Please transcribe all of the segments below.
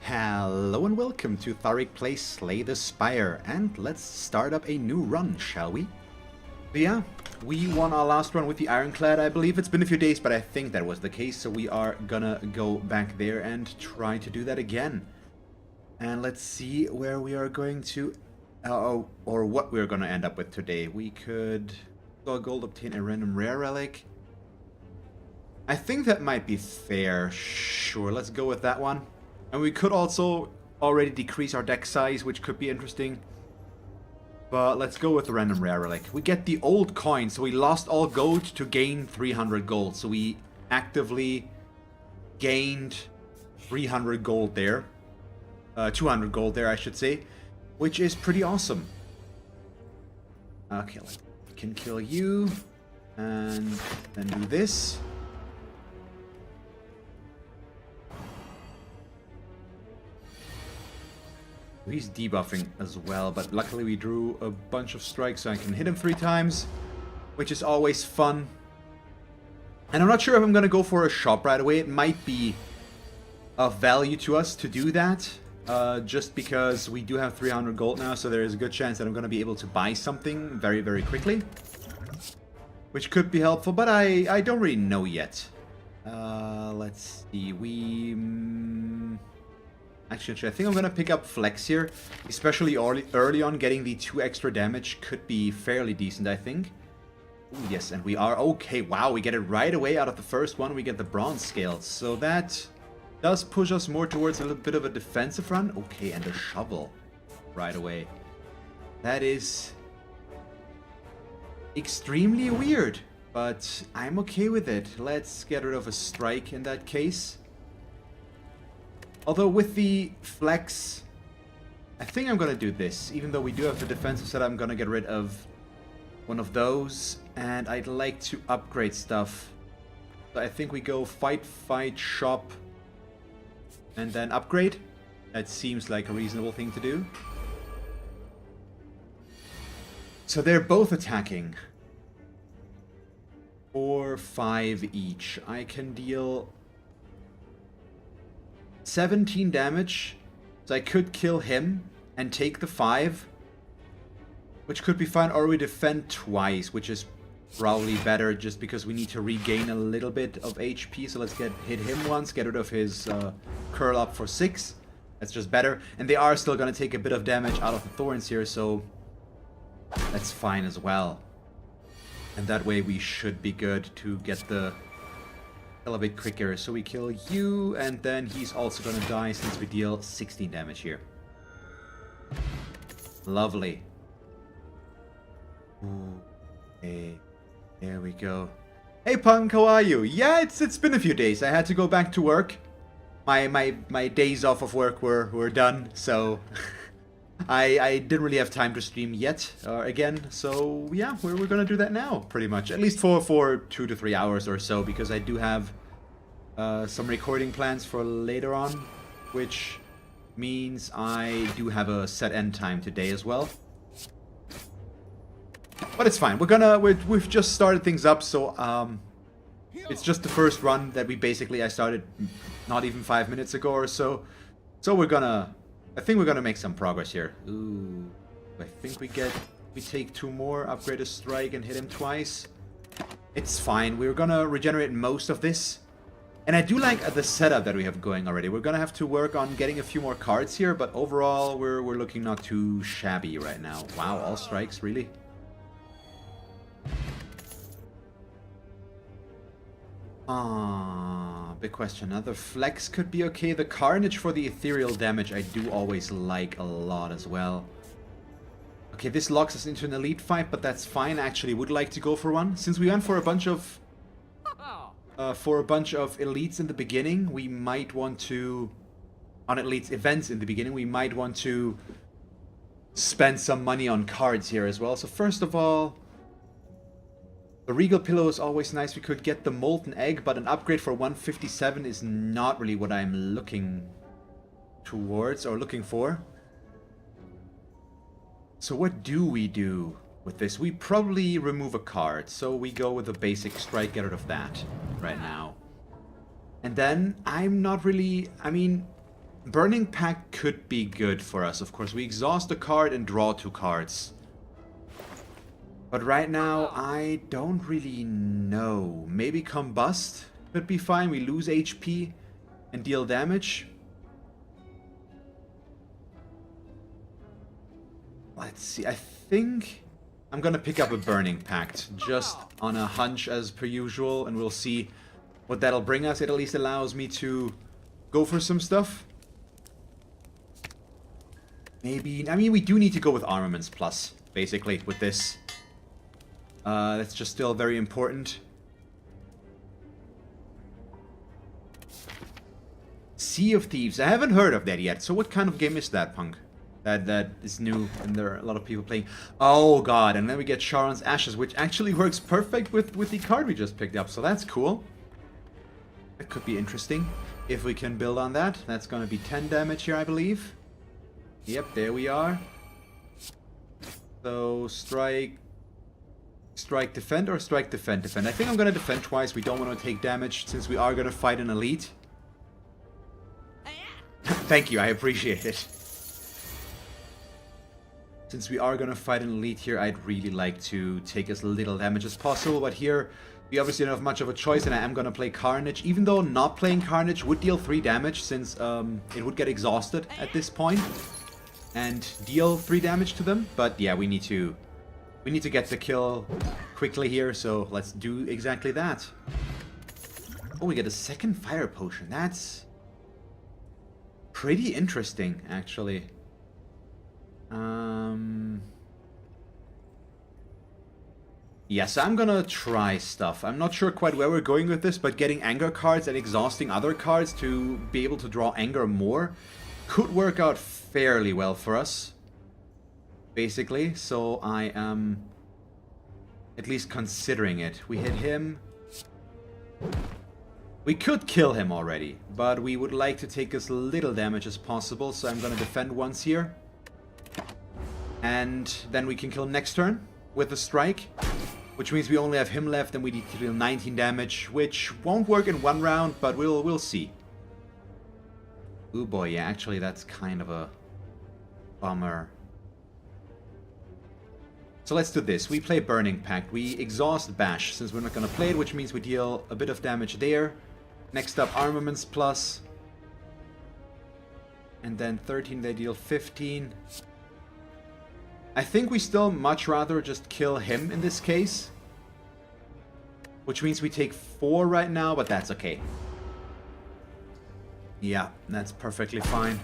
Hello and welcome to Thalric plays Slay the Spire, and let's start up a new run, shall we? But yeah, we won our last run with the Ironclad. I believe it's been a few days, but I think that was the case, so we are gonna go back there and try to do that again. And let's see where we are going to, or what we're gonna end up with today. We could go gold, obtain a random rare relic. I think that might be fair. Sure, let's go with that one. And we could also already decrease our deck size, which could be interesting. But let's go with the random rare relic. We get the old coin, so we lost all gold to gain 300 gold. So we actively gained 300 gold there. 200 gold there, I should say. Which is pretty awesome. Okay, we can kill you. And then do this. He's debuffing as well, but luckily we drew a bunch of strikes so I can hit him 3 times, which is always fun. And I'm not sure if I'm going to go for a shop right away. It might be of value to us to do that, just because we do have 300 gold now, so there is a good chance that I'm going to be able to buy something very, very quickly, which could be helpful, but I don't really know yet. Let's see, Actually, I think I'm gonna pick up Flex here, especially early on. Getting the 2 extra damage could be fairly decent, I think. Ooh, yes, and we are okay. Wow, we get it right away out of the first one. We get the bronze scales, so that does push us more towards a little bit of a defensive run. Okay, and a shovel right away. That is extremely weird, but I'm okay with it. Let's get rid of a strike in that case. Although with the flex, I think I'm going to do this. Even though we do have the defensive set, I'm going to get rid of one of those. And I'd like to upgrade stuff. So I think we go fight, shop, and then upgrade. That seems like a reasonable thing to do. So they're both attacking. 4, 5 each. I can deal 17 damage, so I could kill him and take the 5, which could be fine, or we defend twice, which is probably better just because we need to regain a little bit of HP. So let's hit him once, get rid of his curl up for 6. That's just better, and they are still going to take a bit of damage out of the thorns here, so that's fine as well. And that way we should be good to get the a bit quicker. So we kill you, and then he's also gonna die since we deal 16 damage here. Lovely. Ooh, okay, there we go. Hey Punk, how are you? Yeah, it's been a few days. I had to go back to work. My days off of work were done, so I didn't really have time to stream yet again. So yeah, we're gonna do that now, pretty much. At least for 2 to 3 hours or so, because I do have some recording plans for later on, which means I do have a set end time today as well. But it's fine. We've just started things up, so it's just the first run that I started not even 5 minutes ago or so. So I think we're gonna make some progress here. Ooh, I think we take 2 more, upgrade a strike, and hit him twice. It's fine. We're gonna regenerate most of this. And I do like the setup that we have going already. We're gonna have to work on getting a few more cards here, but overall we're looking not too shabby right now. Wow, all strikes, really? Big question. Another flex could be okay. The carnage for the ethereal damage I do always like a lot as well. Okay, this locks us into an elite fight, but that's fine. I actually would like to go for one. Since we went for a bunch of elites in the beginning, we might want to, on elites events in the beginning, we might want to spend some money on cards here as well. So first of all, the Regal Pillow is always nice. We could get the Molten Egg, but an upgrade for 157 is not really what I'm looking towards or looking for. So what do we do with this? We probably remove a card, so we go with a basic strike, get rid of that right now. And then I'm not really, I mean, Burning Pact could be good for us, of course. We exhaust a card and draw 2 cards. But right now, I don't really know. Maybe Combust could be fine. We lose HP and deal damage. Let's see. I think I'm gonna pick up a Burning Pact. Just on a hunch as per usual. And we'll see what that'll bring us. It at least allows me to go for some stuff. Maybe, I mean, we do need to go with Armaments Plus, basically, with this. That's just still very important. Sea of Thieves, I haven't heard of that yet. So what kind of game is that, Punk? That is new, and there are a lot of people playing. Oh god, and then we get Sharon's Ashes, which actually works perfect with the card we just picked up, so that's cool. That could be interesting, if we can build on that. That's gonna be 10 damage here, I believe. Yep, there we are. So, strike, defend, or strike, defend, defend. I think I'm gonna defend twice. We don't want to take damage, since we are gonna fight an elite. Thank you, I appreciate it. Since we are gonna fight an elite here, I'd really like to take as little damage as possible, but here we obviously don't have much of a choice, and I am gonna play Carnage, even though not playing Carnage would deal 3 damage, since it would get exhausted at this point and deal 3 damage to them. But yeah, we need to get the kill quickly here, so let's do exactly that. Oh, we get a second fire potion. That's pretty interesting, actually. Yeah, so I'm gonna try stuff. I'm not sure quite where we're going with this, but getting anger cards and exhausting other cards to be able to draw anger more could work out fairly well for us, basically. So I am at least considering it. We hit him. We could kill him already, but we would like to take as little damage as possible, so I'm gonna defend once here. And then we can kill him next turn with a strike, which means we only have him left, and we need to deal 19 damage, which won't work in 1 round, but we'll see. Ooh boy, yeah, actually that's kind of a bummer. So let's do this. We play Burning Pact. We exhaust Bash, since we're not gonna play it, which means we deal a bit of damage there. Next up, Armaments Plus. And then 13, they deal 15. I think we still much rather just kill him in this case. Which means we take 4 right now, but that's okay. Yeah, that's perfectly fine.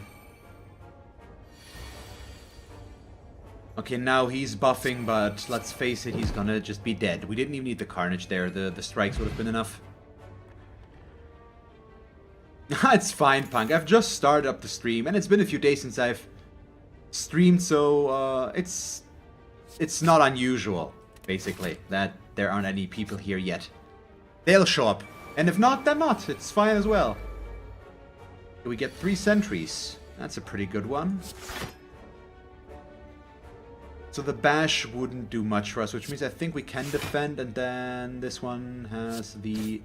Okay, now he's buffing, but let's face it, he's gonna just be dead. We didn't even need the Carnage there. The strikes would have been enough. It's fine, Punk. I've just started up the stream, and it's been a few days since I've streamed, so it's not unusual, basically, that there aren't any people here yet. They'll show up, and if not, then not. It's fine as well. We get 3 sentries. That's a pretty good one. So the Bash wouldn't do much for us, which means I think we can defend, and then this one has the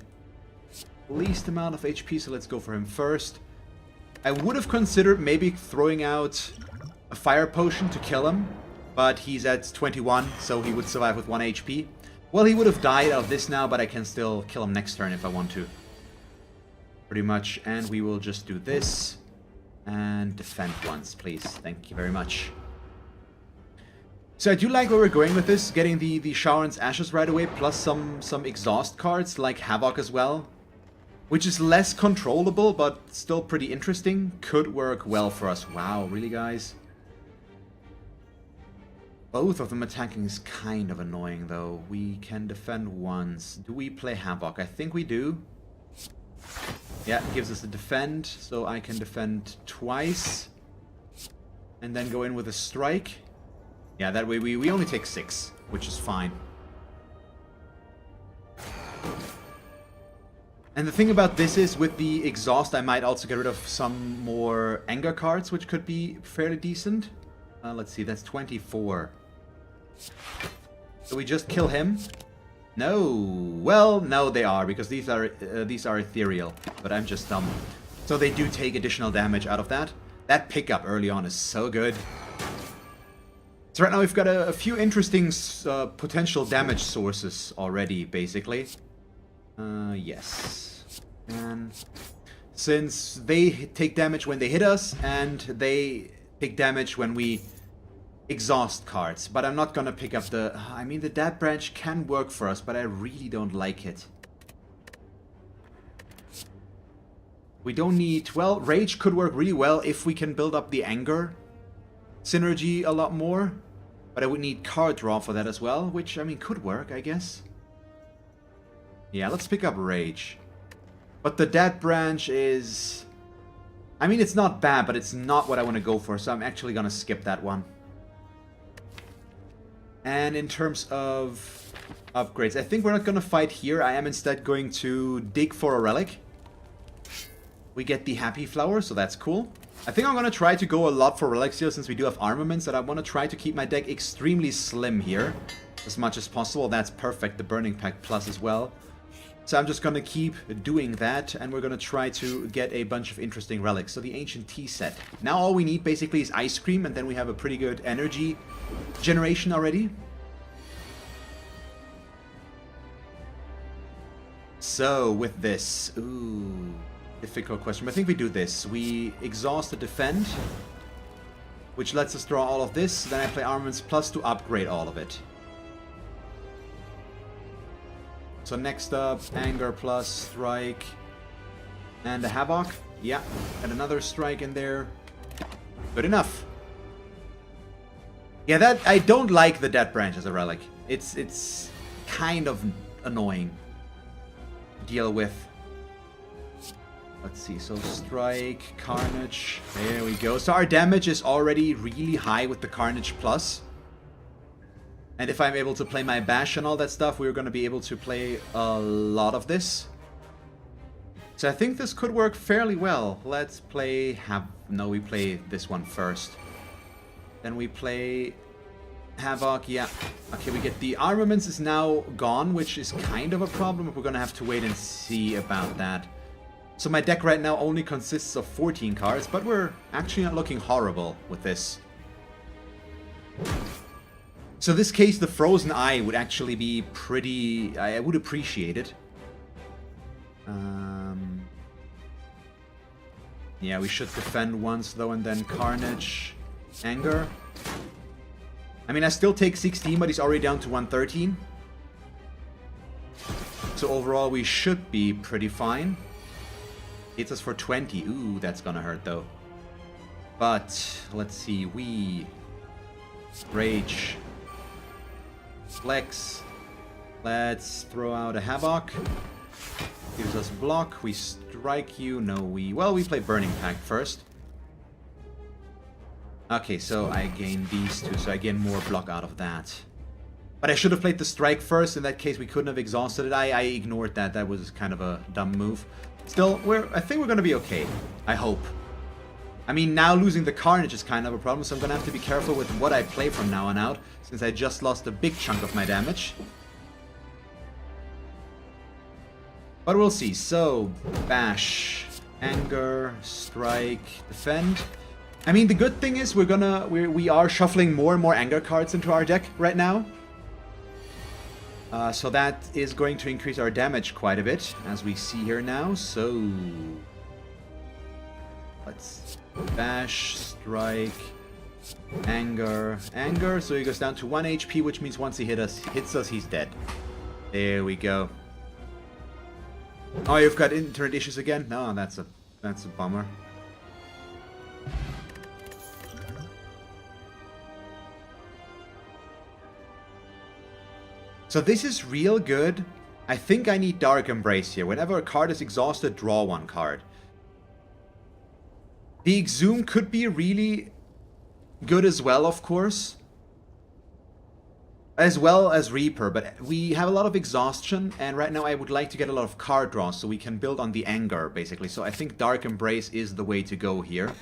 least amount of HP, so let's go for him first. I would have considered maybe throwing out a fire potion to kill him, but he's at 21, so he would survive with 1 HP. Well, he would have died out of this now, but I can still kill him next turn if I want to. Pretty much, and we will just do this. And defend once, please. Thank you very much. So I do like where we're going with this, getting the Sharon's Ashes right away, plus some exhaust cards, like Havoc as well. Which is less controllable, but still pretty interesting. Could work well for us. Wow, really, guys? Both of them attacking is kind of annoying, though. We can defend once. Do we play Havoc? I think we do. Yeah, it gives us a defend, so I can defend twice. And then go in with a strike. Yeah, that way we only take 6, which is fine. And the thing about this is, with the exhaust, I might also get rid of some more anger cards, which could be fairly decent. Let's see, that's 24. So we just kill him? No. Well, no, they are, because these are ethereal. But I'm just dumb. So they do take additional damage out of that. That pickup early on is so good. So right now we've got a few interesting potential damage sources already, basically. Yes. And since they take damage when they hit us, and they take damage when we exhaust cards. But I'm not gonna pick up the... I mean, the Dead Branch can work for us, but I really don't like it. We don't need... Well, Rage could work really well if we can build up the Anger synergy a lot more. But I would need card draw for that as well, which, I mean, could work, I guess. Yeah, let's pick up Rage. But the Dead Branch is... I mean, it's not bad, but it's not what I want to go for, so I'm actually gonna skip that one. And in terms of upgrades, I think we're not gonna fight here. I am instead going to dig for a relic. We get the Happy Flower, so that's cool. I think I'm going to try to go a lot for relics here, since we do have armaments, and I want to try to keep my deck extremely slim here, as much as possible. That's perfect, the Burning Pact Plus as well. So I'm just going to keep doing that, and we're going to try to get a bunch of interesting relics. So the Ancient Tea set. Now all we need basically is Ice Cream, and then we have a pretty good energy generation already. So with this... Ooh... difficult question. I think we do this. We exhaust the defend, which lets us draw all of this. Then I play Armaments Plus to upgrade all of it. So next up, Anger Plus, Strike, and a Havoc. Yeah, and another Strike in there. Good enough. Yeah, that I don't like the Dead Branch as a relic. It's kind of annoying to deal with. Let's see, so Strike, Carnage, there we go. So our damage is already really high with the Carnage Plus. And if I'm able to play my Bash and all that stuff, we're going to be able to play a lot of this. So I think this could work fairly well. Let's play... No, we play this one first. Then we play Havoc, yeah. Okay, we get the Armaments is now gone, which is kind of a problem. We're going to have to wait and see about that. So my deck right now only consists of 14 cards, but we're actually not looking horrible with this. So in this case, the Frozen Eye would actually be pretty... I would appreciate it. Yeah, we should defend once though, and then Carnage, Anger. I mean, I still take 16, but he's already down to 113. So overall, we should be pretty fine. Hits us for 20. Ooh, that's gonna hurt though. But let's see. We Rage, Flex. Let's throw out a Havoc. Gives us block. We strike you. No, we play Burning Pact first. Okay, so I gain these two, so I gain more block out of that. But I should have played the Strike first. In that case, we couldn't have exhausted it. I ignored that. That was kind of a dumb move. Still, I think we're going to be okay. I hope. I mean, now losing the Carnage is kind of a problem, so I'm going to have to be careful with what I play from now on out, since I just lost a big chunk of my damage. But we'll see. So, Bash, Anger, Strike, Defend. I mean, the good thing is we are shuffling more and more Anger cards into our deck right now. So that is going to increase our damage quite a bit, as we see here now. So let's Bash, Strike, Anger, so he goes down to 1 HP, which means once he hits us, he's dead. There we go. Oh, you've got internet issues again? No, that's a bummer. So this is real good. I think I need Dark Embrace here. Whenever a card is exhausted, draw one card. The Exhume could be really good as well, of course. As well as Reaper, but we have a lot of exhaustion, and right now I would like to get a lot of card draw so we can build on the Anger, basically. So I think Dark Embrace is the way to go here.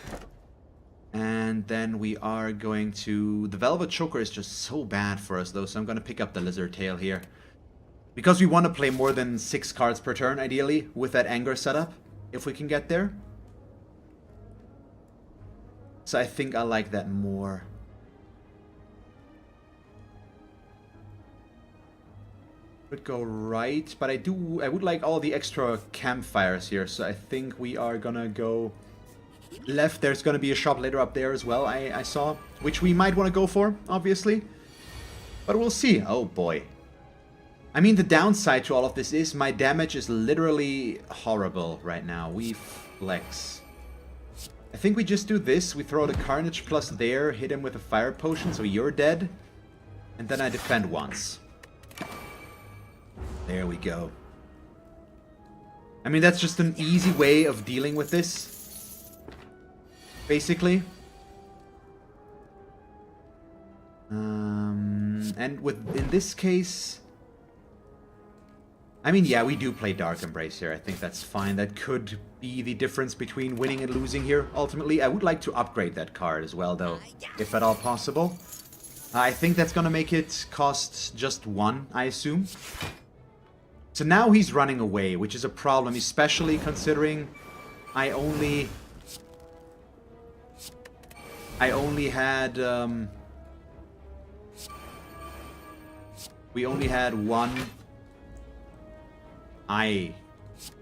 And then we are going to... The Velvet Choker is just so bad for us, though, so I'm going to pick up the Lizard Tail here. Because we want to play more than 6 cards per turn, ideally, with that Anger setup, if we can get there. So I think I like that more. Would go right, but I would like all the extra campfires here, so I think we are gonna go left. There's gonna be a shop later up there as well, I saw, which we might want to go for, obviously. But we'll see. Oh boy. I mean, the downside to all of this is my damage is literally horrible right now. We flex. I think we just do this. We throw the Carnage plus there, hit him with a fire potion, so you're dead. And then I defend once. There we go. I mean, that's just an easy way of dealing with this. Basically. And in this case... I mean, yeah, we do play Dark Embrace here. I think that's fine. That could be the difference between winning and losing here, ultimately. I would like to upgrade that card as well, though, if at all possible. I think that's gonna make it cost just 1, I assume. So now he's running away, which is a problem, especially considering I only had, we only had 1... I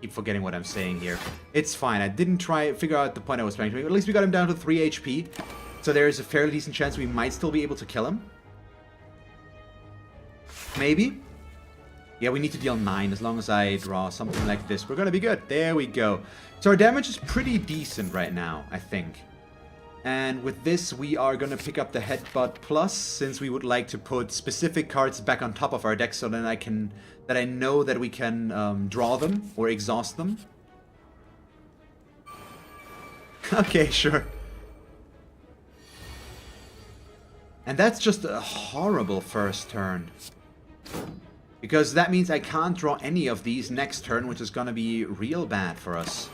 keep forgetting what I'm saying here. It's fine. I didn't figure out the point I was trying to make. At least we got him down to 3 HP. So there is a fairly decent chance we might still be able to kill him. Maybe. Yeah, we need to deal 9 as long as I draw something like this. We're gonna be good. There we go. So our damage is pretty decent right now, I think. And with this, we are gonna pick up the Headbutt Plus, since we would like to put specific cards back on top of our deck so then I know that we can draw them or exhaust them. Okay, sure. And that's just a horrible first turn. Because that means I can't draw any of these next turn, which is gonna be real bad for us.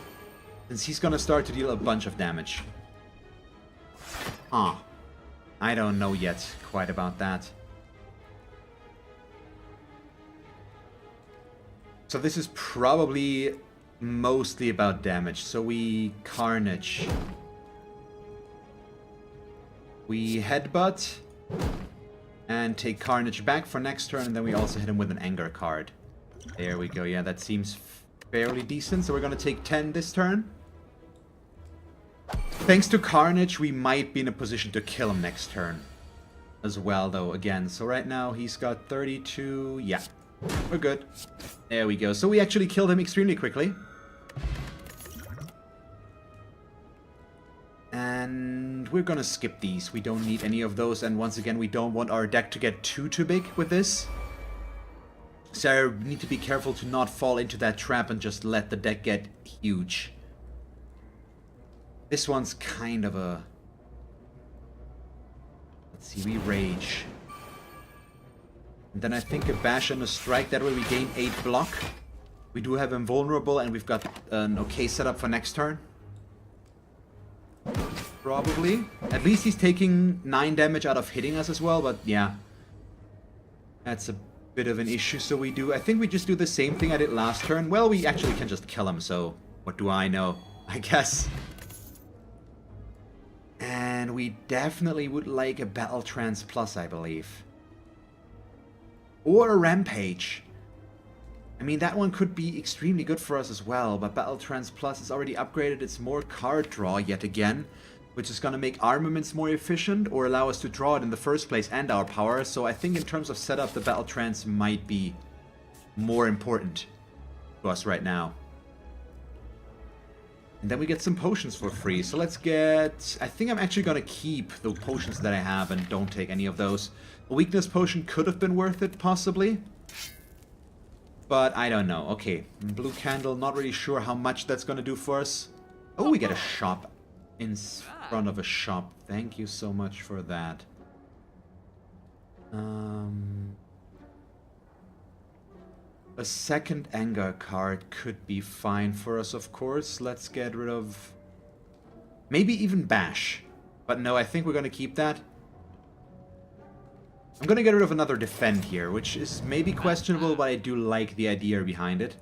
Since he's gonna start to deal a bunch of damage. Huh. I don't know yet quite about that. So this is probably mostly about damage. So we Carnage. We Headbutt. And take Carnage back for next turn, and then we also hit him with an Anger card. There we go. Yeah, that seems fairly decent. So we're going to take 10 this turn. Thanks to Carnage, we might be in a position to kill him next turn as well, though, again. So right now, he's got 32. Yeah, we're good. There we go. So we actually killed him extremely quickly. And we're gonna skip these. We don't need any of those. And once again, we don't want our deck to get too big with this. So I need to be careful to not fall into that trap and just let the deck get huge. This one's kind of a... Let's see, we Rage. And then I think a Bash and a Strike. That way we gain 8 block. We do have Invulnerable, and we've got an okay setup for next turn. Probably. At least he's taking 9 damage out of hitting us as well, but yeah. That's a bit of an issue, so we do... I think we just do the same thing I did last turn. Well, we actually can just kill him, so what do I know? I guess. And we definitely would like a Battle Trance Plus, I believe. Or a Rampage. I mean, that one could be extremely good for us as well, but Battle Trance Plus is already upgraded. It's more card draw yet again, which is going to make armaments more efficient or allow us to draw it in the first place and our power. So I think in terms of setup, the Battle Trance might be more important to us right now. And then we get some potions for free. So let's get... I think I'm actually going to keep the potions that I have and don't take any of those. A weakness potion could have been worth it, possibly. But I don't know. Okay, blue candle, not really sure how much that's going to do for us. Oh, we get a shop in front of a shop. Thank you so much for that. A second Anger card could be fine for us, of course. Let's get rid of... maybe even Bash. But no, I think we're going to keep that. I'm going to get rid of another Defend here, which is maybe questionable, but I do like the idea behind it.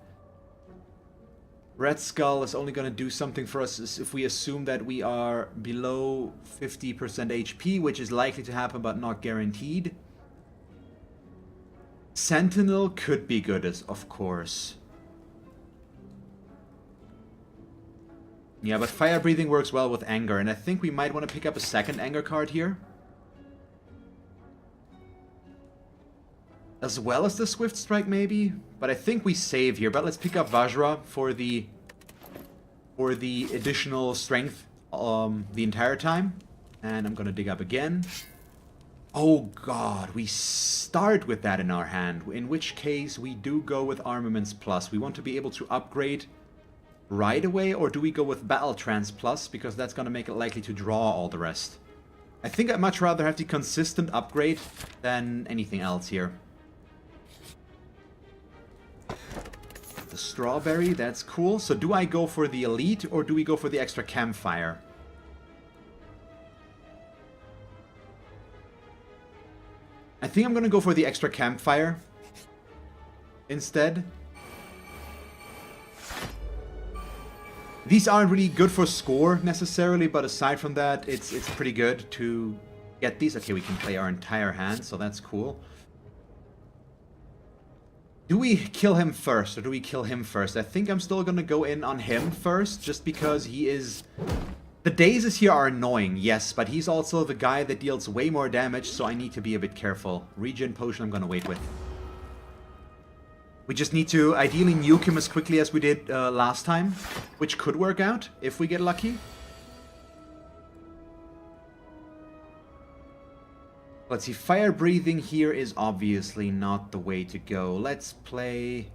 Red Skull is only going to do something for us if we assume that we are below 50% HP, which is likely to happen but not guaranteed. Sentinel could be good, of course. Yeah, but Fire Breathing works well with Anger, and I think we might want to pick up a second Anger card here. As well as the Swift Strike, maybe? But I think we save here. But let's pick up Vajra for the additional strength the entire time. And I'm gonna dig up again. Oh god, we start with that in our hand. In which case, we do go with Armaments Plus. We want to be able to upgrade right away, or do we go with Battle Trance Plus? Because that's gonna make it likely to draw all the rest. I think I'd much rather have the consistent upgrade than anything else here. The Strawberry, that's cool. So do I go for the Elite or do we go for the extra Campfire? I think I'm gonna go for the extra Campfire instead. These aren't really good for score necessarily, but aside from that, it's pretty good to get these. Okay, we can play our entire hand, so that's cool. Do we kill him first, or do we kill him first? I think I'm still gonna go in on him first, just because he is... The dazes here are annoying, yes, but he's also the guy that deals way more damage, so I need to be a bit careful. Regen Potion I'm gonna wait with. We just need to ideally nuke him as quickly as we did last time, which could work out, if we get lucky. Let's see, Fire Breathing here is obviously not the way to go. Let's play...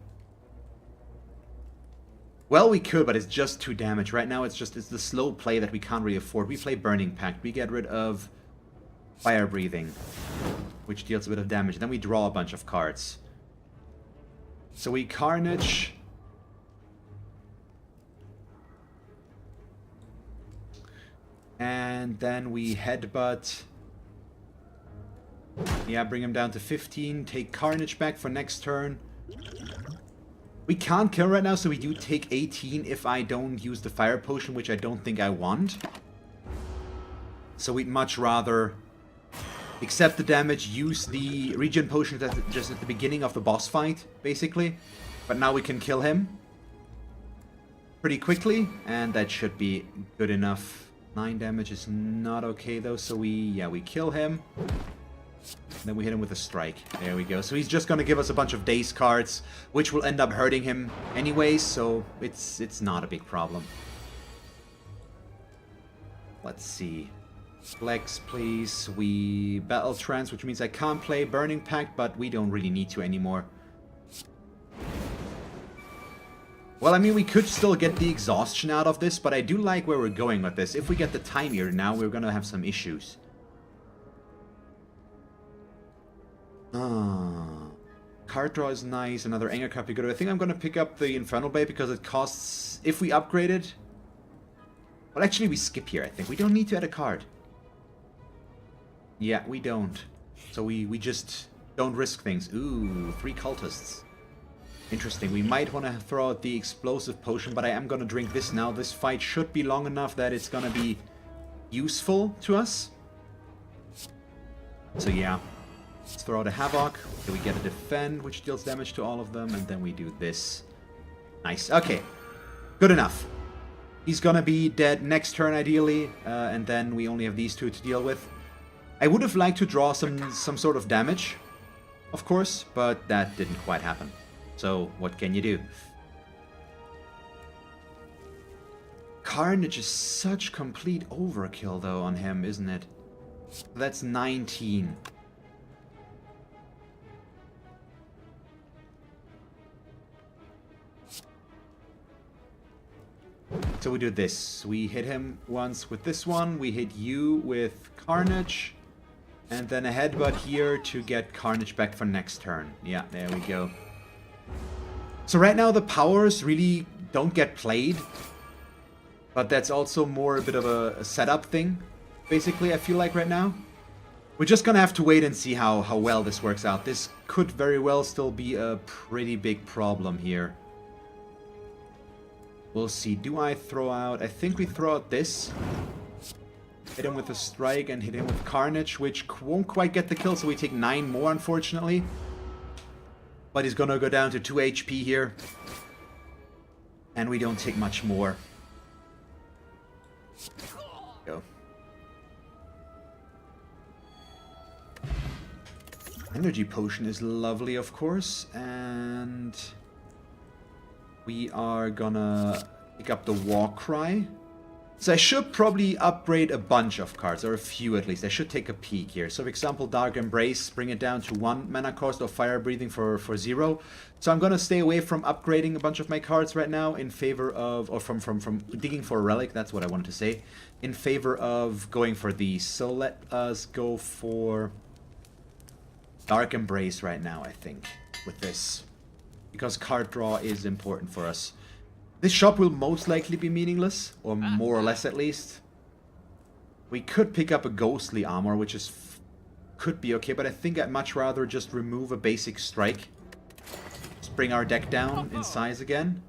Well, we could, but it's just 2 damage. Right now it's the slow play that we can't really afford. We play Burning Pact. We get rid of Fire Breathing, which deals a bit of damage. Then we draw a bunch of cards. So we Carnage. And then we Headbutt. Yeah, bring him down to 15. Take Carnage back for next turn. We can't kill right now, so we do take 18 if I don't use the Fire Potion, which I don't think I want. So we'd much rather accept the damage, use the Regen Potion just at the beginning of the boss fight, basically. But now we can kill him pretty quickly, and that should be good enough. 9 damage is not okay though, so we kill him. Then we hit him with a strike. There we go. So he's just gonna give us a bunch of Daze cards, which will end up hurting him anyways, so it's not a big problem. Let's see. Flex, please. We Battle Trance, which means I can't play Burning Pact, but we don't really need to anymore. Well, I mean, we could still get the exhaustion out of this, but I do like where we're going with this. If we get the time here now, we're gonna have some issues. Card draw is nice. Another Anger card be good. I think I'm gonna pick up the Infernal Blade because it costs... If we upgrade it... Well, actually, we skip here, I think. We don't need to add a card. Yeah, we don't. So we just don't risk things. Ooh, 3 cultists. Interesting. We might want to throw out the Explosive Potion, but I am gonna drink this now. This fight should be long enough that it's gonna be useful to us. So yeah. Let's throw out a Havoc. Okay, we get a Defend, which deals damage to all of them, and then we do this. Nice. Okay. Good enough. He's gonna be dead next turn, ideally, and then we only have these 2 to deal with. I would have liked to draw some sort of damage, of course, but that didn't quite happen. So, what can you do? Carnage is such complete overkill, though, on him, isn't it? That's 19. So we do this. We hit him once with this one. We hit you with Carnage. And then a Headbutt here to get Carnage back for next turn. Yeah, there we go. So right now the powers really don't get played. But that's also more a bit of a setup thing. Basically, I feel like right now. We're just gonna have to wait and see how well this works out. This could very well still be a pretty big problem here. We'll see. Do I throw out... I think we throw out this. Hit him with a strike and hit him with Carnage, which won't quite get the kill, so we take 9 more, unfortunately. But he's gonna go down to 2 HP here. And we don't take much more. Go. Energy Potion is lovely, of course. And... we are gonna pick up the War Cry. So I should probably upgrade a bunch of cards, or a few at least. I should take a peek here. So for example, Dark Embrace, bring it down to 1 mana cost, or Fire Breathing for 0. So I'm gonna stay away from upgrading a bunch of my cards right now in favor of, or from digging for a relic, that's what I wanted to say, in favor of going for these. So let us go for Dark Embrace right now, I think, with this. Because card draw is important for us. This shop will most likely be meaningless, or more or less at least. We could pick up a Ghostly Armor, which is could be okay, but I think I'd much rather just remove a basic strike. Just bring our deck down in size again.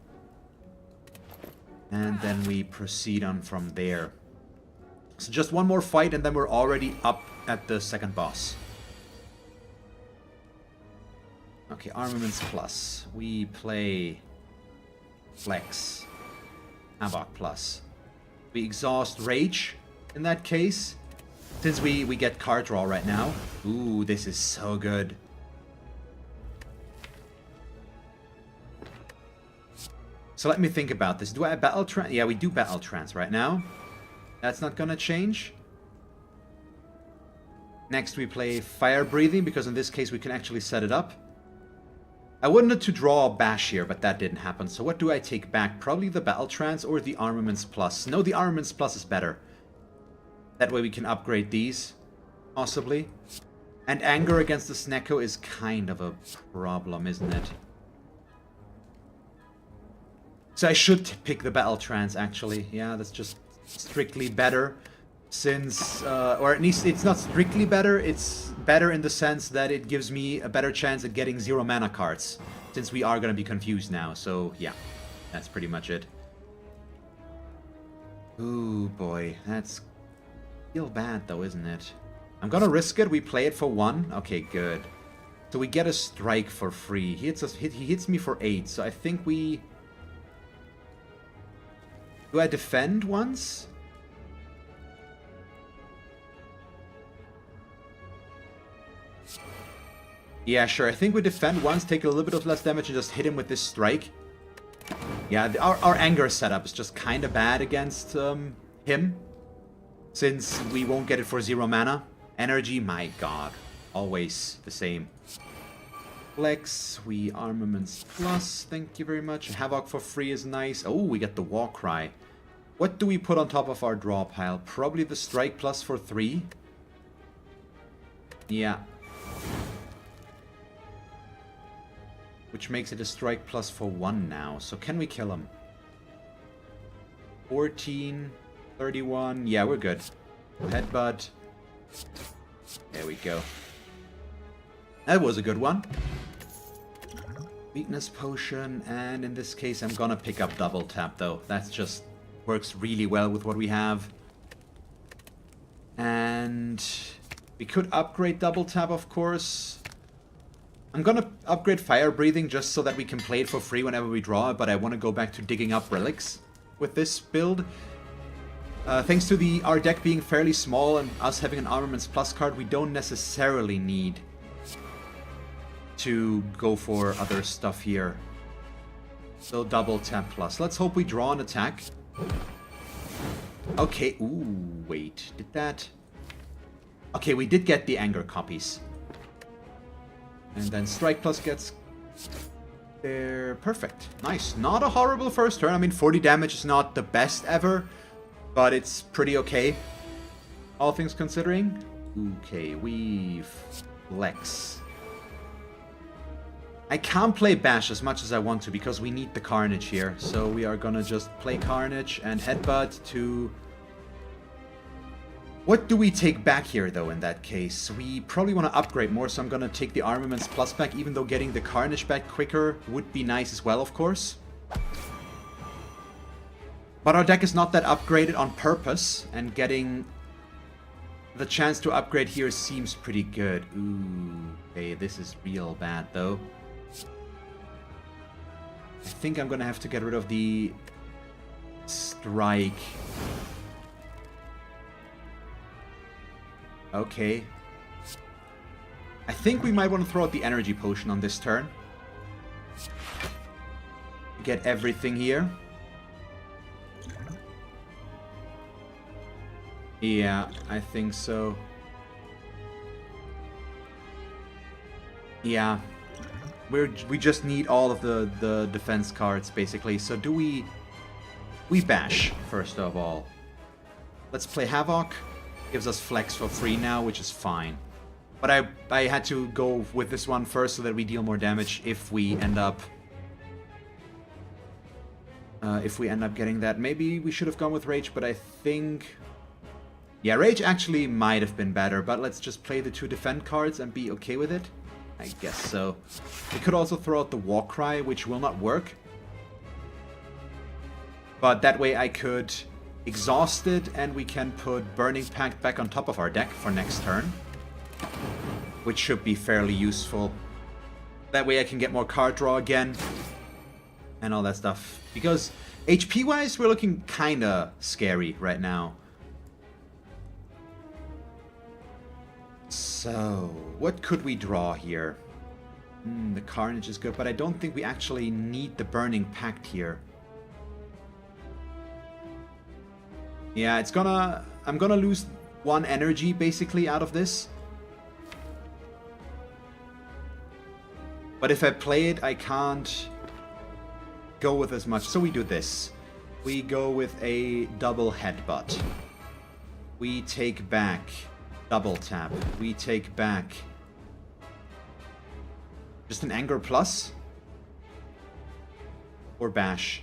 And then we proceed on from there. So just one more fight and then we're already up at the second boss. Okay, Armaments Plus. We play... Flex. Havoc Plus. We exhaust Rage in that case. Since we get card draw right now. Ooh, this is so good. So let me think about this. Do I Battle Trance? Yeah, we do Battle Trance right now. That's not gonna change. Next we play Fire Breathing, because in this case we can actually set it up. I wanted to draw a Bash here, but that didn't happen. So what do I take back? Probably the Battle Trance or the Armaments Plus. No, the Armaments Plus is better. That way we can upgrade these, possibly. And Anger against the Snecko is kind of a problem, isn't it? So I should pick the Battle Trance, actually. Yeah, that's just strictly better. Since, or at least it's not strictly better, it's better in the sense that it gives me a better chance at getting 0 mana cards. Since we are going to be confused now, so yeah, that's pretty much it. Ooh boy, that's feel bad though, isn't it? I'm gonna risk it, we play it for 1, okay good. So we get a strike for free, he hits me for 8, so I think we... Do I defend once? Yeah, sure. I think we defend once, take a little bit of less damage, and just hit him with this strike. Yeah, our anger setup is just kind of bad against him. Since we won't get it for 0 mana. Energy, my god. Always the same. Flex, we Armaments Plus, thank you very much. Havoc for free is nice. Oh, we get the War Cry. What do we put on top of our draw pile? Probably the Strike Plus for 3. Yeah. Which makes it a Strike Plus for 1 now. So can we kill him? 14, 31. Yeah, we're good. Headbutt. There we go. That was a good one. Weakness Potion. And in this case, I'm gonna pick up Double Tap, though. That's just... works really well with what we have. And... we could upgrade Double Tap, of course. I'm gonna upgrade Fire Breathing just so that we can play it for free whenever we draw it, but I want to go back to digging up relics with this build. Thanks to our deck being fairly small and us having an Armaments Plus card, we don't necessarily need to go for other stuff here. So Double Tap Plus. Let's hope we draw an attack. Okay, ooh, wait, did that... Okay, we did get the Anger copies. And then Strike Plus gets there. Perfect. Nice. Not a horrible first turn. I mean, 40 damage is not the best ever, but it's pretty okay. All things considering. Okay, we Flex. I can't play Bash as much as I want to because we need the Carnage here. So we are gonna just play Carnage and Headbutt to... What do we take back here, though, in that case? We probably want to upgrade more, so I'm going to take the Armaments Plus back, even though getting the Carnage back quicker would be nice as well, of course. But our deck is not that upgraded on purpose, and getting the chance to upgrade here seems pretty good. Ooh, okay, this is real bad though. I think I'm gonna have to get rid of the strike. Okay. I think we might want to throw out the energy potion on this turn. Get everything here. Yeah, I think so. Yeah. We just need all of the defense cards, basically. So do we bash, first of all. Let's play Havoc. Gives us flex for free now, which is fine. But I had to go with this one first so that we deal more damage if we end up getting that. Maybe we should have gone with Rage, but I think... Yeah, Rage actually might have been better, but let's just play the 2 defend cards and be okay with it. I guess so. We could also throw out the War Cry, which will not work. But that way I could exhaust it, and we can put Burning Pact back on top of our deck for next turn. Which should be fairly useful. That way I can get more card draw again. And all that stuff. Because HP-wise, we're looking kinda scary right now. So, what could we draw here? The Carnage is good, but I don't think we actually need the Burning Pact here. Yeah, it's gonna... I'm gonna lose 1 energy, basically, out of this. But if I play it, I can't go with as much. So we do this. We go with a double headbutt. We take back... Double tap. We take back... Just an Anger Plus? Or Bash?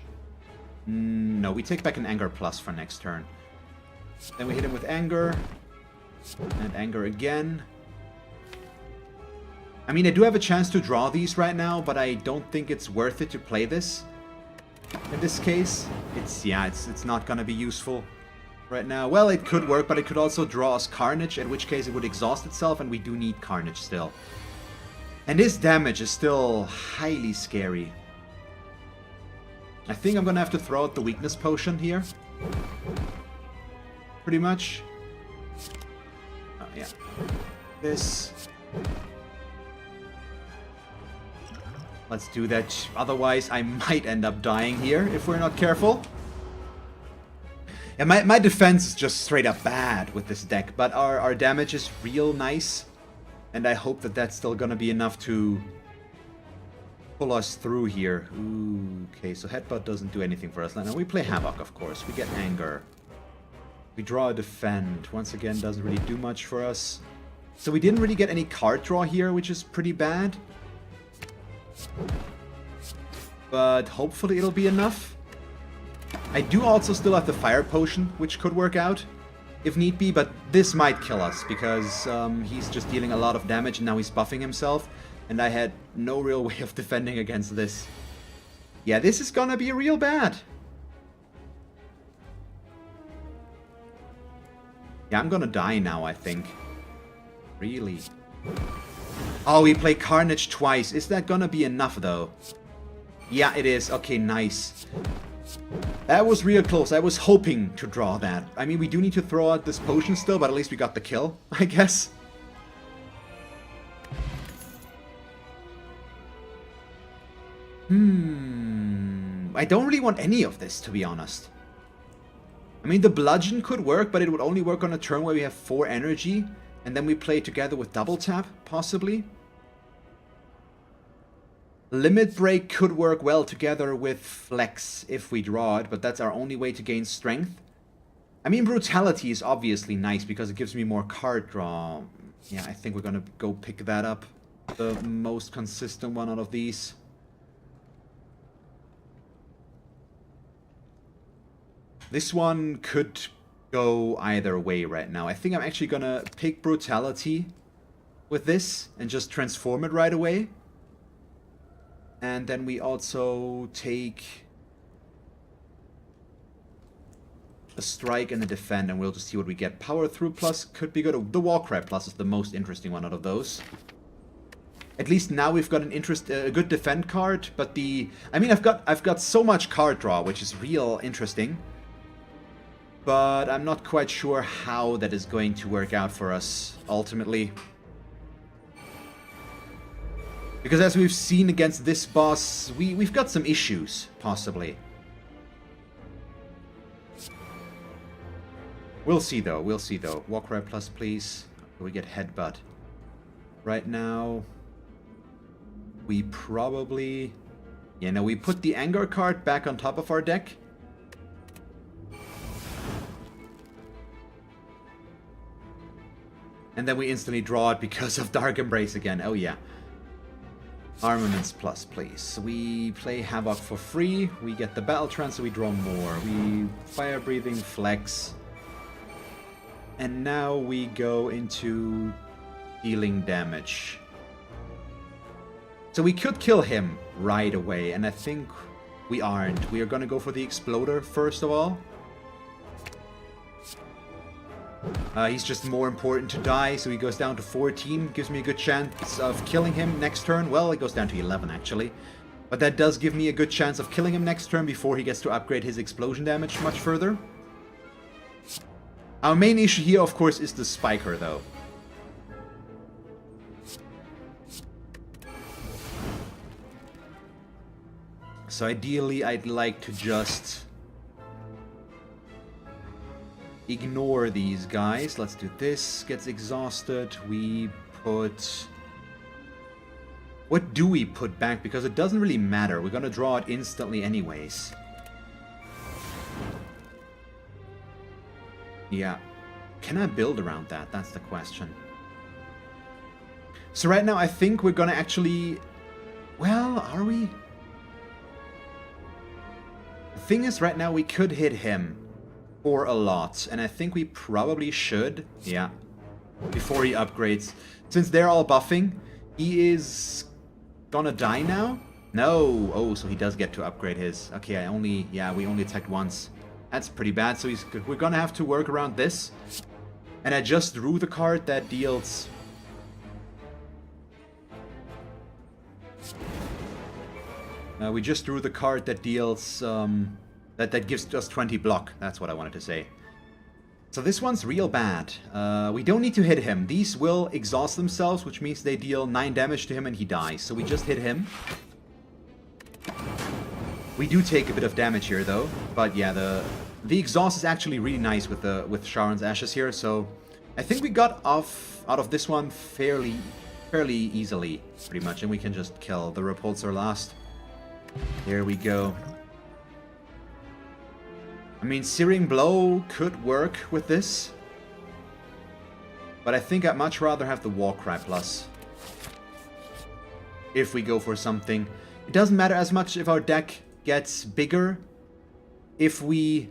No, we take back an Anger Plus for next turn. Then we hit him with Anger. And Anger again. I mean, I do have a chance to draw these right now, but I don't think it's worth it to play this. In this case, it's not gonna be useful right now. Well, it could work, but it could also draw us Carnage, in which case it would exhaust itself, and we do need Carnage still. And his damage is still highly scary. I think I'm gonna have to throw out the Weakness Potion here. Pretty much. Oh, yeah. This. Let's do that. Otherwise, I might end up dying here if we're not careful. Yeah, my defense is just straight up bad with this deck, but our damage is real nice. And I hope that that's still gonna be enough to pull us through here. Ooh, okay, so Headbutt doesn't do anything for us. Now we play Havoc, of course. We get Anger. We draw a Defend. Once again, doesn't really do much for us. So we didn't really get any card draw here, which is pretty bad. But hopefully it'll be enough. I do also still have the Fire Potion, which could work out if need be, but this might kill us because he's just dealing a lot of damage and now he's buffing himself, and I had no real way of defending against this. Yeah, this is gonna be real bad. Yeah, I'm gonna die now, I think. Really? Oh, we play Carnage twice. Is that gonna be enough, though? Yeah, it is. Okay, nice. That was real close. I was hoping to draw that. I mean, we do need to throw out this potion still, but at least we got the kill, I guess. I don't really want any of this, to be honest. I mean, the Bludgeon could work, but it would only work on a turn where we have 4 energy, and then we play together with Double Tap, possibly. Limit Break could work well together with Flex if we draw it, but that's our only way to gain strength. I mean, Brutality is obviously nice because it gives me more card draw. Yeah, I think we're gonna go pick that up. The most consistent one out of these. This one could go either way right now. I think I'm actually gonna pick Brutality with this and just transform it right away. And then we also take... a strike and a defend, and we'll just see what we get. Power through plus could be good. The Warcry plus is the most interesting one out of those. At least now we've got a good defend card, but I mean, I've got so much card draw, which is real interesting. But I'm not quite sure how that is going to work out for us ultimately. Because as we've seen against this boss, we've got some issues, possibly. We'll see though, we'll see though. Warcry plus, please. We get Headbutt. Right now, we probably... Yeah, no, we put the Anger card back on top of our deck. And then we instantly draw it because of Dark Embrace again. Oh yeah. Armaments plus, please. We play Havoc for free. We get the Battle Trance, so we draw more. We Fire Breathing, Flex. And now we go into dealing damage. So we could kill him right away, and I think we aren't. We are gonna go for the Exploder first of all. He's just more important to die, so he goes down to 14. Gives me a good chance of killing him next turn. Well, it goes down to 11, actually. But that does give me a good chance of killing him next turn before he gets to upgrade his explosion damage much further. Our main issue here, of course, is the Spiker, though. So ideally, I'd like to just ignore these guys. Let's do this. Gets exhausted. We put... What do we put back? Because it doesn't really matter. We're gonna draw it instantly anyways. Yeah. Can I build around that? That's the question. So right now I think we're gonna actually... Well, are we? The thing is, right now we could hit him for a lot, and I think we probably should. Yeah. Before he upgrades. Since they're all buffing, he is gonna die now? No! Oh, so he does get to upgrade his. Okay, we only attacked once. That's pretty bad, so we're gonna have to work around this. And I just drew the card that deals... we just drew the card that deals... that gives us 20 block. That's what I wanted to say. So this one's real bad. We don't need to hit him. These will exhaust themselves, which means they deal 9 damage to him and he dies. So we just hit him. We do take a bit of damage here, though. But yeah, the exhaust is actually really nice with Sharon's Ashes here. So I think we got out of this one fairly easily, pretty much. And we can just kill the Repulsor last. There we go. I mean, Searing Blow could work with this. But I think I'd much rather have the Warcry plus. If we go for something. It doesn't matter as much if our deck gets bigger. If we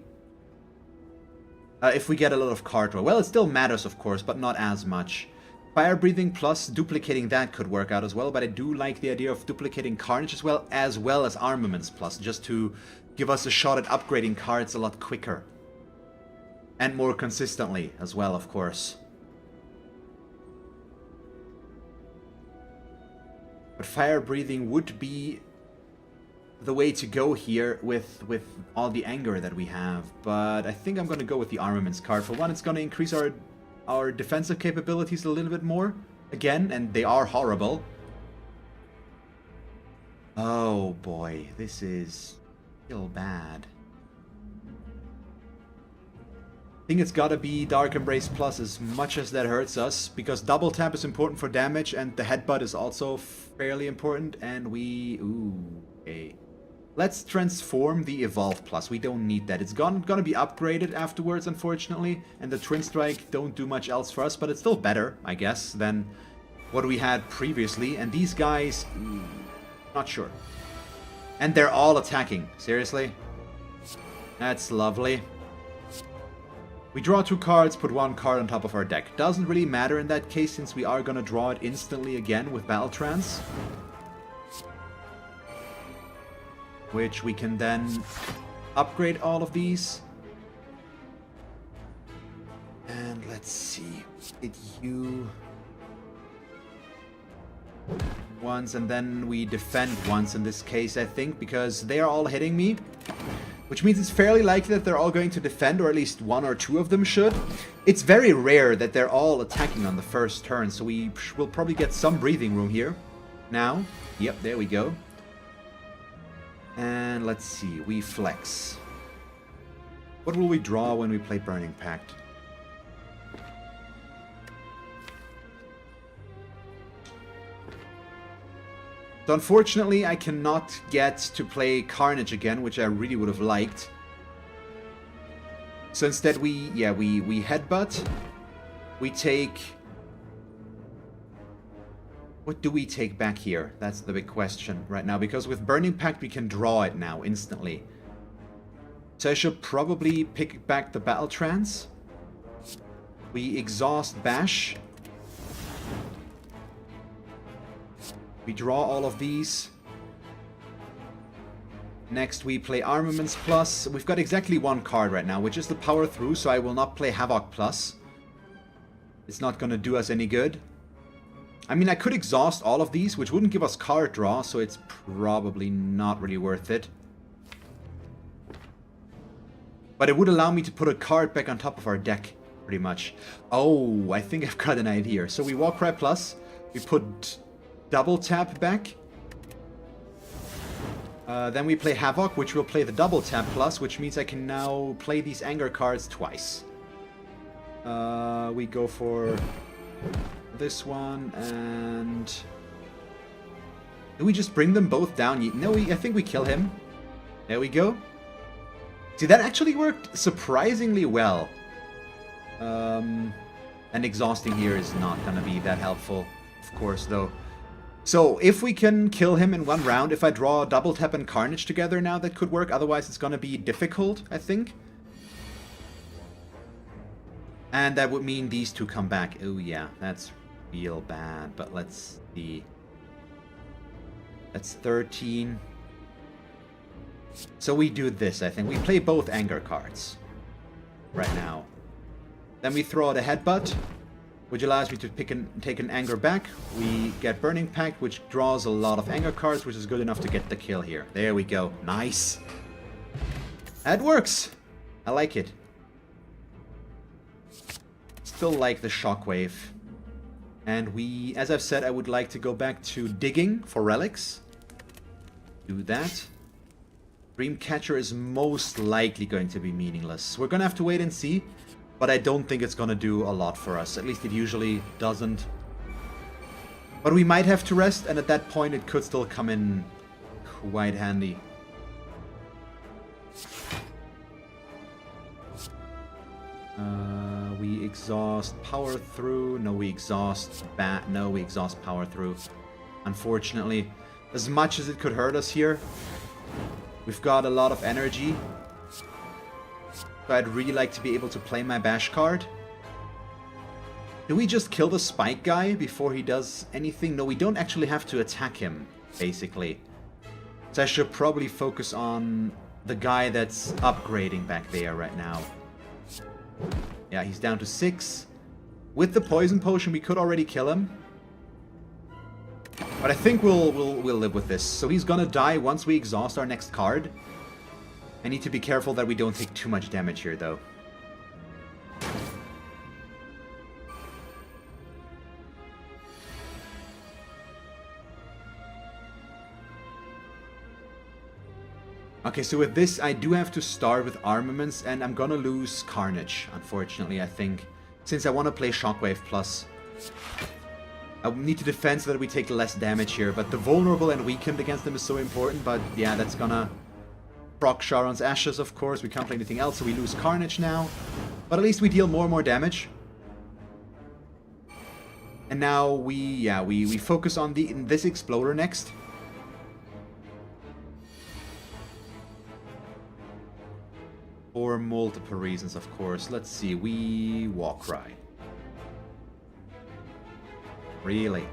get a lot of card draw. Well, it still matters, of course, but not as much. Fire Breathing plus duplicating that could work out as well, but I do like the idea of duplicating Carnage as well as Armaments plus, just to give us a shot at upgrading cards a lot quicker. And more consistently as well, of course. But Fire Breathing would be the way to go here with all the anger that we have. But I think I'm going to go with the Armaments card. For one, it's going to increase our defensive capabilities a little bit more. Again, and they are horrible. Oh boy, this is still bad. I think it's gotta be Dark Embrace plus, as much as that hurts us, because double tap is important for damage and the headbutt is also fairly important, and ooh, okay. Let's transform the Evolve plus. We don't need that. It's gonna be upgraded afterwards, unfortunately, and the Twin Strike don't do much else for us, but it's still better, I guess, than what we had previously. And these guys, not sure. And they're all attacking. Seriously? That's lovely. We draw 2 cards, put 1 card on top of our deck. Doesn't really matter in that case, since we are gonna draw it instantly again with Battle Trance. Which we can then upgrade all of these. And let's see. Hit you once, and then we defend once in this case, I think, because they are all hitting me. Which means it's fairly likely that they're all going to defend, or at least one or two of them should. It's very rare that they're all attacking on the first turn, so we will probably get some breathing room here. Now, yep, there we go. And let's see, we flex. What will we draw when we play Burning Pact? So unfortunately, I cannot get to play Carnage again, which I really would have liked. So instead we headbutt. We take... What do we take back here? That's the big question right now, because with Burning Pact we can draw it now, instantly. So I should probably pick back the Battle Trance. We exhaust Bash. We draw all of these. Next we play Armaments Plus. We've got exactly one card right now, which is the Power Through, so I will not play Havoc Plus. It's not gonna do us any good. I mean, I could exhaust all of these, which wouldn't give us card draw, so it's probably not really worth it. But it would allow me to put a card back on top of our deck, pretty much. Oh, I think I've got an idea. So we Warcry Plus, we put double tap back. Then we play Havoc, which will play the double tap plus, which means I can now play these anger cards twice. We go for this one, and... Do we just bring them both down? No, I think we kill him. There we go. See, that actually worked surprisingly well. And exhausting here is not gonna be that helpful, of course, though. So, if we can kill him in one round, if I draw Double Tap and Carnage together now, that could work. Otherwise, it's gonna be difficult, I think. And that would mean these two come back. Oh yeah, that's real bad. But let's see. That's 13. So we do this, I think. We play both anger cards right now. Then we throw out a Headbutt, which allows me to take an anger back. We get Burning Pact, which draws a lot of anger cards, which is good enough to get the kill here. There we go. Nice. That works. I like it. Still like the Shockwave. And we, as I've said, I would like to go back to digging for relics. Do that. Dreamcatcher is most likely going to be meaningless. We're gonna have to wait and see. But I don't think it's gonna do a lot for us. At least it usually doesn't. But we might have to rest, and at that point it could still come in quite handy. We exhaust Power Through. No, we exhaust No, we exhaust Power Through. Unfortunately, as much as it could hurt us here, we've got a lot of energy. So I'd really like to be able to play my Bash card. Do we just kill the Spike guy before he does anything? No, we don't actually have to attack him, basically. So I should probably focus on the guy that's upgrading back there right now. Yeah, he's down to 6. With the Poison Potion, we could already kill him. But I think we'll live with this. So he's gonna die once we exhaust our next card. I need to be careful that we don't take too much damage here, though. Okay, so with this, I do have to start with armaments, and I'm gonna lose Carnage, unfortunately, I think. Since I want to play Shockwave Plus. I need to defend so that we take less damage here, but the vulnerable and weakened against them is so important, but yeah, that's gonna proc Sharon's Ashes, of course. We can't play anything else, so we lose Carnage now. But at least we deal more and more damage. And now we focus on this Exploder next. For multiple reasons, of course. Let's see, we Warcry. Really?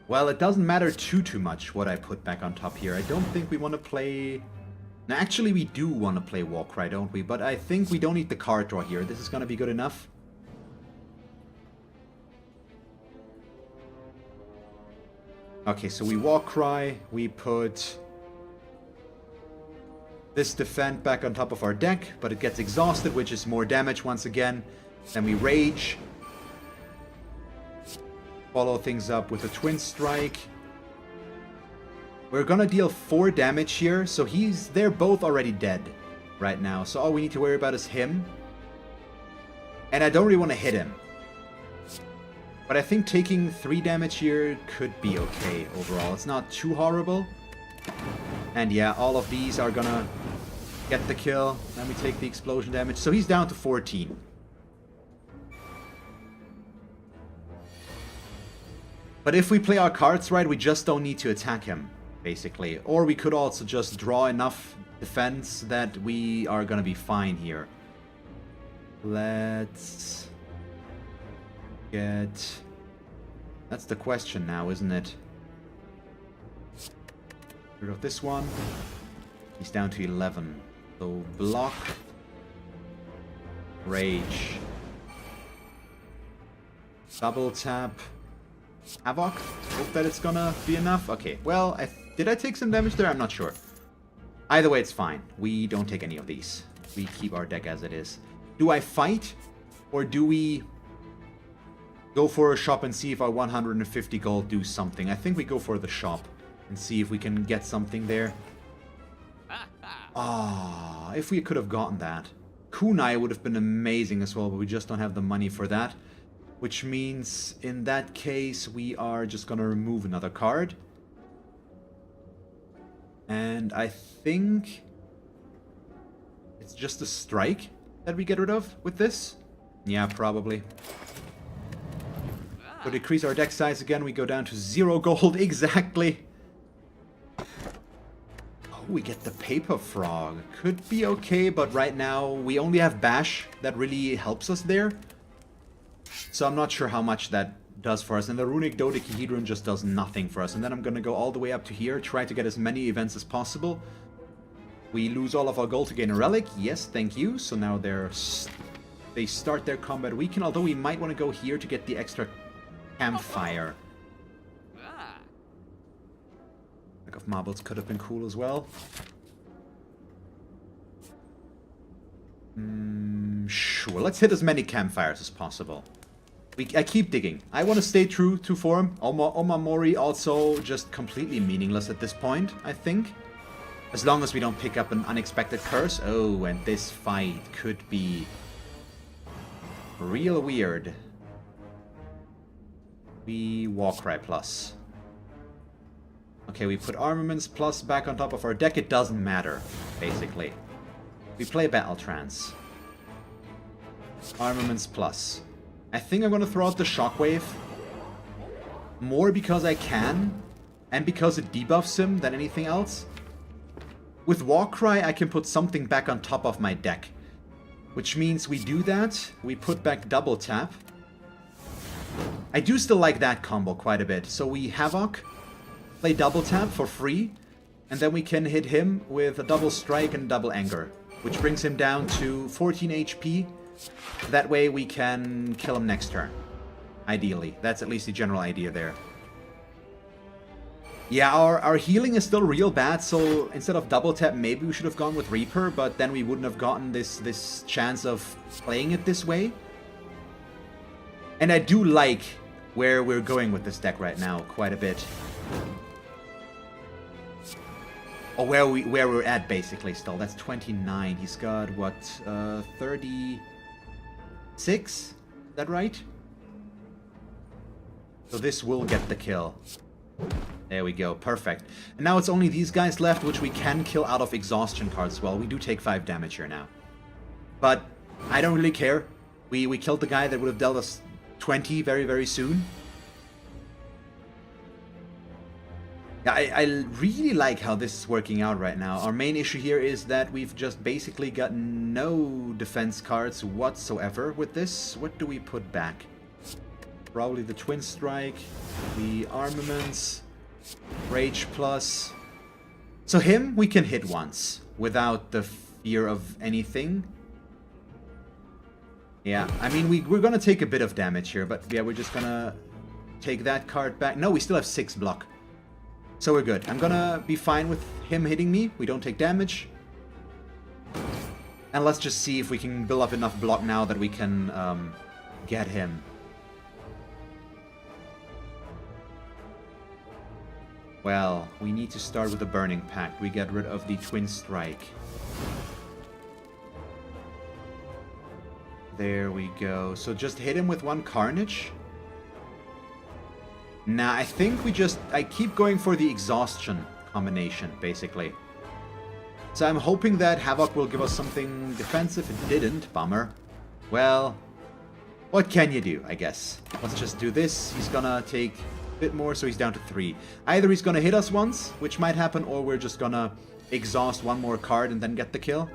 Well, it doesn't matter too much what I put back on top here. I don't think we want to play Now, actually, we do want to play Warcry, don't we? But I think we don't need the card draw here. This is going to be good enough. Okay, so we Warcry. We put this defend back on top of our deck, but it gets exhausted, which is more damage once again. Then we Rage. Follow things up with a Twin Strike. We're gonna deal 4 damage here, so they're both already dead right now. So all we need to worry about is him. And I don't really want to hit him. But I think taking 3 damage here could be okay overall. It's not too horrible. And yeah, all of these are gonna get the kill. Then we take the explosion damage. So he's down to 14. But if we play our cards right, we just don't need to attack him, basically. Or we could also just draw enough defense that we are gonna be fine here. Let's get... That's the question now, isn't it? Rid of this one. He's down to 11. So block. Rage. Double tap. Havoc. Hope that it's gonna be enough. Okay, well, did I take some damage there? I'm not sure. Either way, it's fine. We don't take any of these. We keep our deck as it is. Do I fight? Or do we go for a shop and see if our 150 gold do something? I think we go for the shop and see if we can get something there. Ah, if we could have gotten that. Kunai would have been amazing as well, but we just don't have the money for that. Which means, in that case, we are just gonna remove another card. And I think it's just a strike that we get rid of with this. Yeah, probably. So decrease our deck size again, we go down to 0 gold, exactly. Oh, we get the Paper Frog. Could be okay, but right now we only have Bash that really helps us there. So I'm not sure how much that does for us. And the Runic Dodecahedron just does nothing for us. And then I'm going to go all the way up to here, try to get as many events as possible. We lose all of our gold to gain a relic. Yes, thank you. So now they start their combat weekend, although we might want to go here to get the extra campfire. Pack of marbles could have been cool as well. Sure, let's hit as many campfires as possible. I keep digging. I want to stay true to form. Omamori also just completely meaningless at this point, I think. As long as we don't pick up an unexpected curse. Oh, and this fight could be real weird. We Warcry plus. Okay, we put Armaments plus back on top of our deck. It doesn't matter, basically. We play Battle Trance. Armaments plus. I think I'm gonna throw out the Shockwave. More because I can, and because it debuffs him than anything else. With Warcry, I can put something back on top of my deck. Which means we do that, we put back Double Tap. I do still like that combo quite a bit. So we Havoc, play Double Tap for free, and then we can hit him with a Double Strike and Double Anger, which brings him down to 14 HP. That way we can kill him next turn. Ideally. That's at least the general idea there. Yeah, our healing is still real bad, so instead of Double Tap, maybe we should have gone with Reaper, but then we wouldn't have gotten this chance of playing it this way. And I do like where we're going with this deck right now quite a bit. Or where we're at, basically, still. That's 29. He's got, what, 36? Is that right? So this will get the kill. There we go. Perfect. And now it's only these guys left, which we can kill out of exhaustion cards as well. We do take 5 damage here now. But I don't really care. We killed the guy that would have dealt us 20 very, very soon. Yeah, I really like how this is working out right now. Our main issue here is that we've just basically got no defense cards whatsoever with this. What do we put back? Probably the Twin Strike, the Armaments, Rage Plus. So him, we can hit once. without the fear of anything. Yeah, I mean, we're gonna take a bit of damage here, but yeah, we're just gonna take that card back. No, we still have 6 block. So we're good. I'm gonna be fine with him hitting me. We don't take damage. And let's just see if we can build up enough block now that we can get him. Well, we need to start with the Burning Pact. We get rid of the Twin Strike. There we go. So just hit him with 1 Carnage. Nah, I think I keep going for the Exhaustion combination, basically. So I'm hoping that Havoc will give us something defensive. It didn't. Bummer. Well, what can you do, I guess? Let's just do this. He's gonna take a bit more, so he's down to 3. Either he's gonna hit us once, which might happen, or we're just gonna exhaust 1 more card and then get the kill.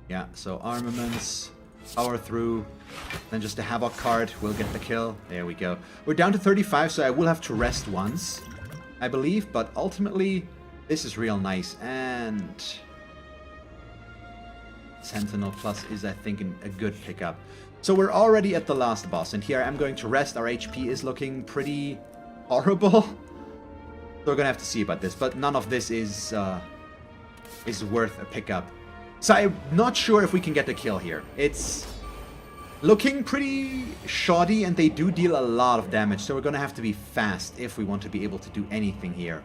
Yeah, so armaments, power through, then just a Havoc card will get the kill. There we go. We're down to 35, so I will have to rest once, I believe, but ultimately, this is real nice. And Sentinel Plus is, I think, a good pickup. So we're already at the last boss, and here I'm going to rest. Our HP is looking pretty horrible. So we're gonna have to see about this, but none of this is worth a pickup. So I'm not sure if we can get the kill here. It's looking pretty shoddy, and they do deal a lot of damage, so we're gonna have to be fast if we want to be able to do anything here.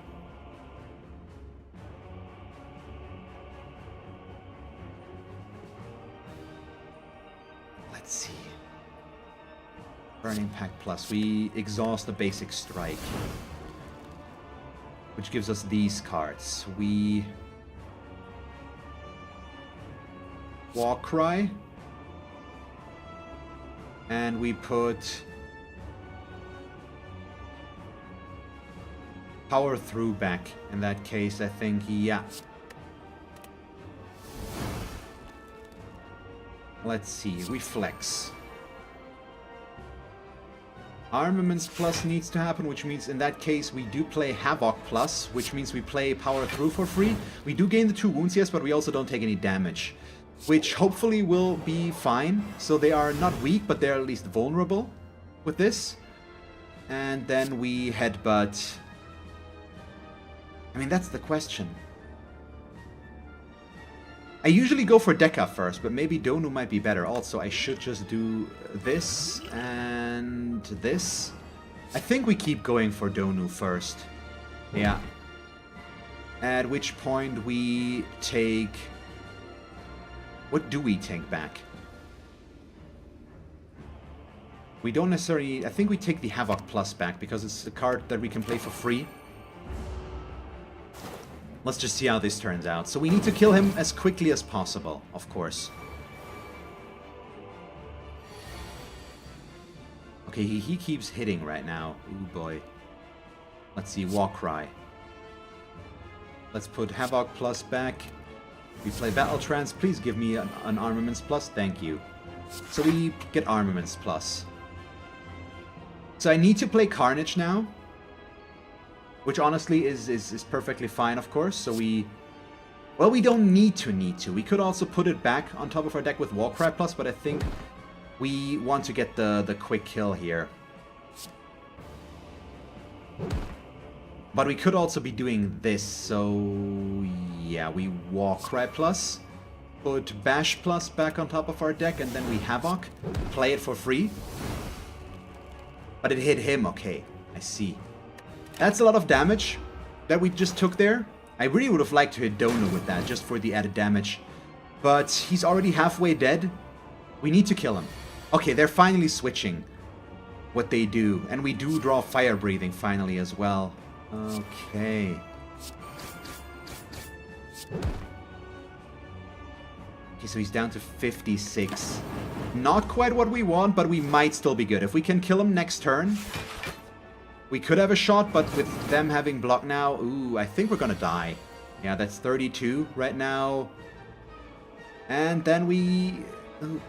Let's see. Burning Pact Plus. We exhaust the basic strike, which gives us these cards. We Warcry, and we put Power Through back. In that case, I think, yeah. Let's see, we flex. Armaments Plus needs to happen, which means in that case we do play Havoc Plus, which means we play Power Through for free. We do gain the 2 wounds, yes, but we also don't take any damage, which hopefully will be fine. So they are not weak, but they're at least vulnerable with this. And then we headbutt. I mean, that's the question. I usually go for Dekka first, but maybe Donu might be better. Also, I should just do this and this. I think we keep going for Donu first. Yeah. At which point we take... What do we take back? We don't necessarily... I think we take the Havoc Plus back because it's a card that we can play for free. Let's just see how this turns out. So we need to kill him as quickly as possible, of course. Okay, he keeps hitting right now. Ooh boy. Let's see, Warcry. Let's put Havoc Plus back. We play Battle Trance. Please give me an Armaments Plus. Thank you. So we get Armaments Plus. So I need to play Carnage now, which honestly is perfectly fine, of course. So we... Well, we don't need to. We could also put it back on top of our deck with Warcry Plus, but I think we want to get the quick kill here. But we could also be doing this, so... Yeah, we Warcry Plus, put Bash Plus back on top of our deck, and then we Havoc, play it for free. But it hit him, okay, I see. That's a lot of damage that we just took there. I really would have liked to hit Donu with that, just for the added damage. But he's already halfway dead. We need to kill him. Okay, they're finally switching what they do. And we do draw Fire Breathing finally as well. Okay. Okay, so he's down to 56. Not quite what we want, but we might still be good. If we can kill him next turn, we could have a shot, but with them having block now, ooh, I think we're gonna die. Yeah, that's 32 right now. And then we... Ooh,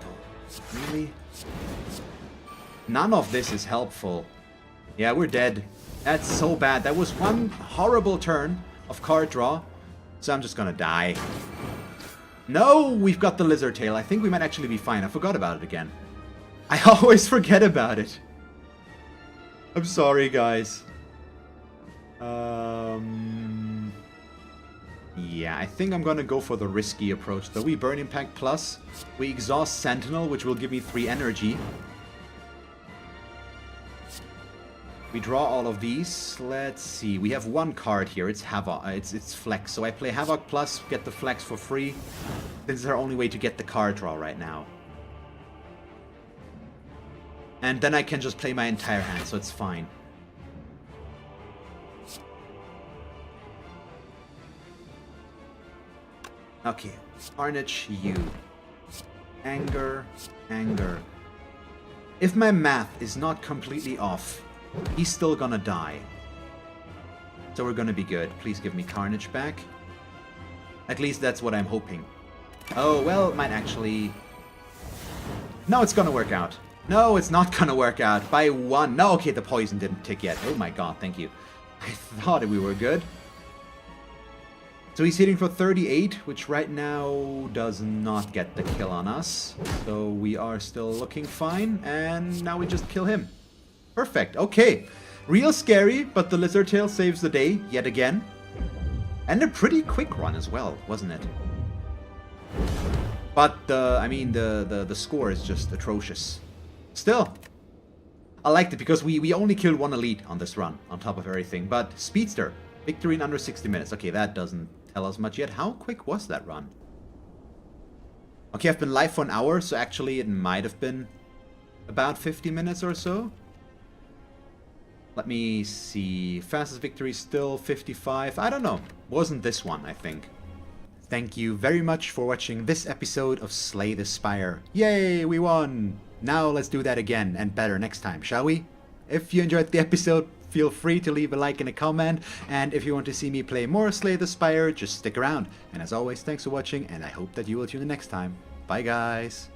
really? None of this is helpful. Yeah, we're dead. That's so bad. That was one horrible turn of card draw. So I'm just gonna die. No, we've got the lizard tail. I think we might actually be fine. I forgot about it again. I always forget about it. I'm sorry, guys. Yeah, I think I'm gonna go for the risky approach, though. We burn Impact Plus. We exhaust Sentinel, which will give me 3 energy. We draw all of these. Let's see. We have one card here. It's Havoc. It's Flex. So I play Havoc Plus, get the Flex for free. This is our only way to get the card draw right now. And then I can just play my entire hand, so it's fine. Okay. Carnage, you. Anger, anger. If my math is not completely off, he's still gonna die. So we're gonna be good. Please give me Carnage back. At least that's what I'm hoping. Oh, well, it might actually... No, it's gonna work out. No, it's not gonna work out. By 1. No, okay, the poison didn't tick yet. Oh my god, thank you. I thought we were good. So he's hitting for 38, which right now does not get the kill on us. So we are still looking fine, and now we just kill him. Perfect, okay. Real scary, but the lizard tail saves the day, yet again. And a pretty quick run as well, wasn't it? But, the score is just atrocious. Still, I liked it because we only killed 1 elite on this run, on top of everything. But Speedster, victory in under 60 minutes. Okay, that doesn't tell us much yet. How quick was that run? Okay, I've been live for an hour, so actually it might have been about 50 minutes or so. Let me see. Fastest victory still 55. I don't know. Wasn't this one, I think. Thank you very much for watching this episode of Slay the Spire. Yay, we won! Now let's do that again and better next time, shall we? If you enjoyed the episode, feel free to leave a like and a comment. And if you want to see me play more Slay the Spire, just stick around. And as always, thanks for watching, and I hope that you will tune in next time. Bye, guys!